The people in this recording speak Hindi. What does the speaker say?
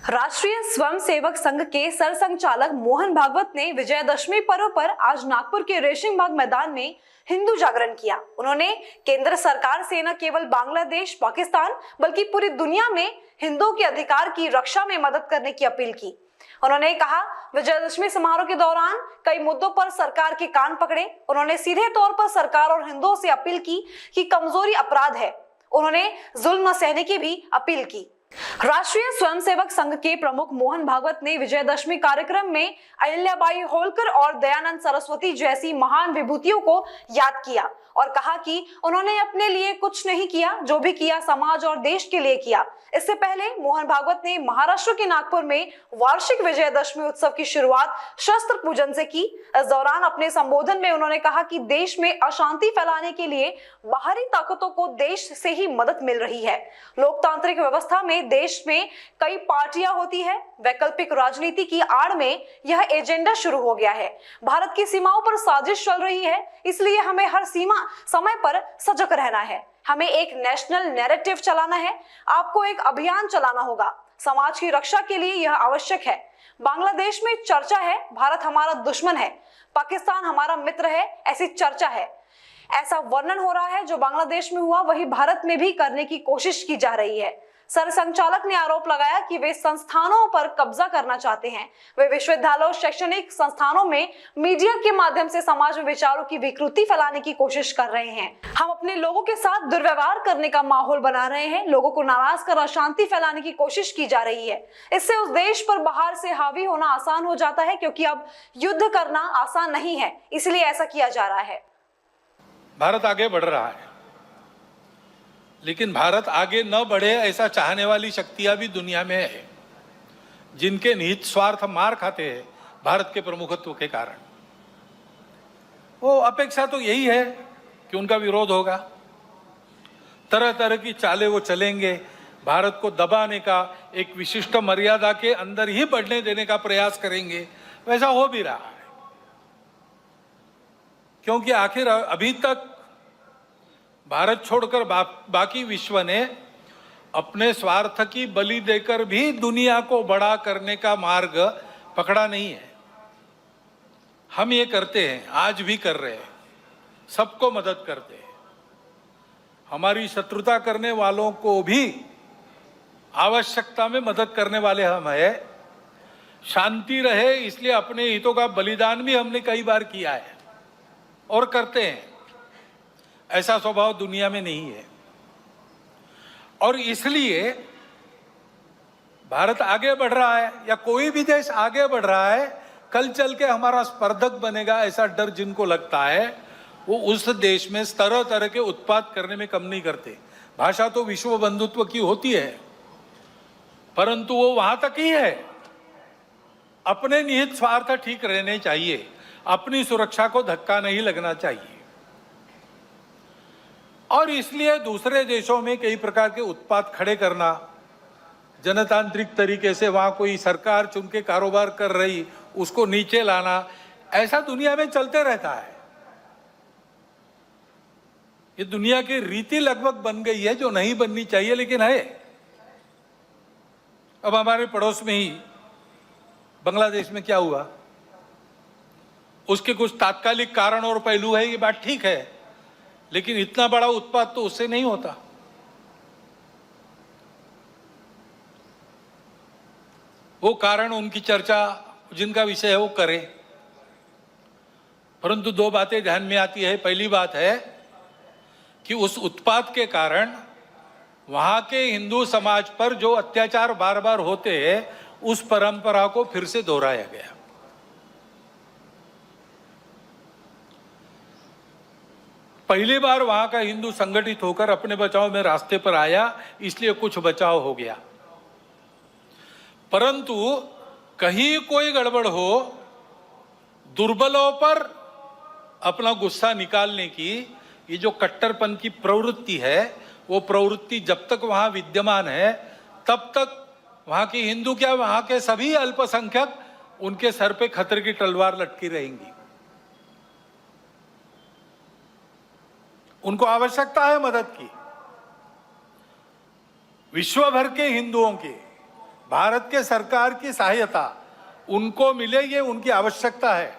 राष्ट्रीय स्वयंसेवक संघ के सरसंघचालक मोहन भागवत ने विजयादशमी पर्व पर आज नागपुर के रेशिंग बाग मैदान में हिंदू जागरण किया। उन्होंने केंद्र सरकार से न केवल बांग्लादेश, पाकिस्तान बल्कि पूरी दुनिया में हिंदुओं के अधिकार की रक्षा में मदद करने की अपील की। उन्होंने कहा, विजयादशमी समारोह के दौरान कई मुद्दों पर सरकार के कान पकड़े। उन्होंने सीधे तौर पर सरकार और हिंदुओं से अपील की कि कमजोरी अपराध है। उन्होंने जुल्म न सहने की भी अपील की। राष्ट्रीय स्वयंसेवक संघ के प्रमुख मोहन भागवत ने विजयादशमी कार्यक्रम में अहिल्याबाई होलकर और दयानंद सरस्वती जैसी महान विभूतियों को याद किया और कहा कि उन्होंने अपने लिए कुछ नहीं किया, जो भी किया समाज और देश के लिए किया। इससे पहले मोहन भागवत ने महाराष्ट्र के नागपुर में वार्षिक विजयादशमी उत्सव की शुरुआत शस्त्र पूजन से की। इस दौरान अपने संबोधन में उन्होंने कहा कि देश में अशांति फैलाने के लिए बाहरी ताकतों को देश से ही मदद मिल रही है। लोकतांत्रिक व्यवस्था में देश में कई पार्टियां होती है। वैकल्पिक राजनीति की आड़ में यह एजेंडा शुरू हो गया है। भारत की सीमाओं पर साजिश चल रही है, इसलिए हमें हर सीमा समय पर सजग रहना है। हमें एक नेशनल नैरेटिव चलाना है। आपको एक अभियान चलाना होगा। समाज की रक्षा के लिए यह आवश्यक है। बांग्लादेश में चर्चा है भारत हमारा दुश्मन है, पाकिस्तान हमारा मित्र है, ऐसी चर्चा है। ऐसा वर्णन हो रहा है जो बांग्लादेश में हुआ वही भारत में भी करने की कोशिश की जा रही है। सरसंघचालक ने आरोप लगाया कि वे संस्थानों पर कब्जा करना चाहते हैं। वे विश्वविद्यालयों, शैक्षणिक संस्थानों में मीडिया के माध्यम से समाज में विचारों की विकृति फैलाने की कोशिश कर रहे हैं। हम अपने लोगों के साथ दुर्व्यवहार करने का माहौल बना रहे हैं। लोगों को नाराज कर अशांति फैलाने की कोशिश की जा रही है। इससे उस देश पर बाहर से हावी होना आसान हो जाता है, क्योंकि अब युद्ध करना आसान नहीं है, इसलिए ऐसा किया जा रहा है। भारत आगे बढ़ रहा है, लेकिन भारत आगे न बढ़े ऐसा चाहने वाली शक्तियां भी दुनिया में है, जिनके निहित स्वार्थ मार खाते हैं भारत के प्रमुखत्व के कारण। वो अपेक्षा तो यही है कि उनका विरोध होगा, तरह तरह की चालें वो चलेंगे, भारत को दबाने का, एक विशिष्ट मर्यादा के अंदर ही बढ़ने देने का प्रयास करेंगे। वैसा हो भी रहा है, क्योंकि आखिर अभी तक भारत छोड़कर बाकी विश्व ने अपने स्वार्थ की बलि देकर भी दुनिया को बड़ा करने का मार्ग पकड़ा नहीं है। हम ये करते हैं, आज भी कर रहे हैं, सबको मदद करते हैं। हमारी शत्रुता करने वालों को भी आवश्यकता में मदद करने वाले हम हैं। शांति रहे इसलिए अपने हितों का बलिदान भी हमने कई बार किया है और करते हैं। ऐसा स्वभाव दुनिया में नहीं है, और इसलिए भारत आगे बढ़ रहा है या कोई भी देश आगे बढ़ रहा है, कल चल के हमारा स्पर्धक बनेगा ऐसा डर जिनको लगता है, वो उस देश में तरह तरह के उत्पाद करने में कम नहीं करते। भाषा तो विश्व बंधुत्व की होती है, परंतु वो वहां तक ही है। अपने निहित स्वार्थ ठीक रहने चाहिए, अपनी सुरक्षा को धक्का नहीं लगना चाहिए। और इसलिए दूसरे देशों में कई प्रकार के उत्पाद खड़े करना, जनतांत्रिक तरीके से वहां कोई सरकार चुन के कारोबार कर रही, उसको नीचे लाना, ऐसा दुनिया में चलते रहता है। ये दुनिया की रीति लगभग बन गई है, जो नहीं बननी चाहिए लेकिन है। अब हमारे पड़ोस में ही बांग्लादेश में क्या हुआ, उसके कुछ तात्कालिक कारण और पहलू है, ये बात ठीक है, लेकिन इतना बड़ा उत्पाद तो उससे नहीं होता। वो कारण, उनकी चर्चा जिनका विषय है वो करें, परंतु दो बातें ध्यान में आती है। पहली बात है कि उस उत्पाद के कारण वहां के हिंदू समाज पर जो अत्याचार बार बार होते हैं, उस परंपरा को फिर से दोहराया गया। पहली बार वहां का हिंदू संगठित होकर अपने बचाव में रास्ते पर आया, इसलिए कुछ बचाव हो गया। परंतु कहीं कोई गड़बड़ हो, दुर्बलों पर अपना गुस्सा निकालने की ये जो कट्टरपन की प्रवृत्ति है, वो प्रवृत्ति जब तक वहां विद्यमान है, तब तक वहां की हिंदू क्या, वहां के सभी अल्पसंख्यक, उनके सर पे खतरे की तलवार लटकी रहेंगी। उनको आवश्यकता है मदद की। विश्व भर के हिंदुओं की भारत के सरकार की सहायता उनको मिले, ये उनकी आवश्यकता है।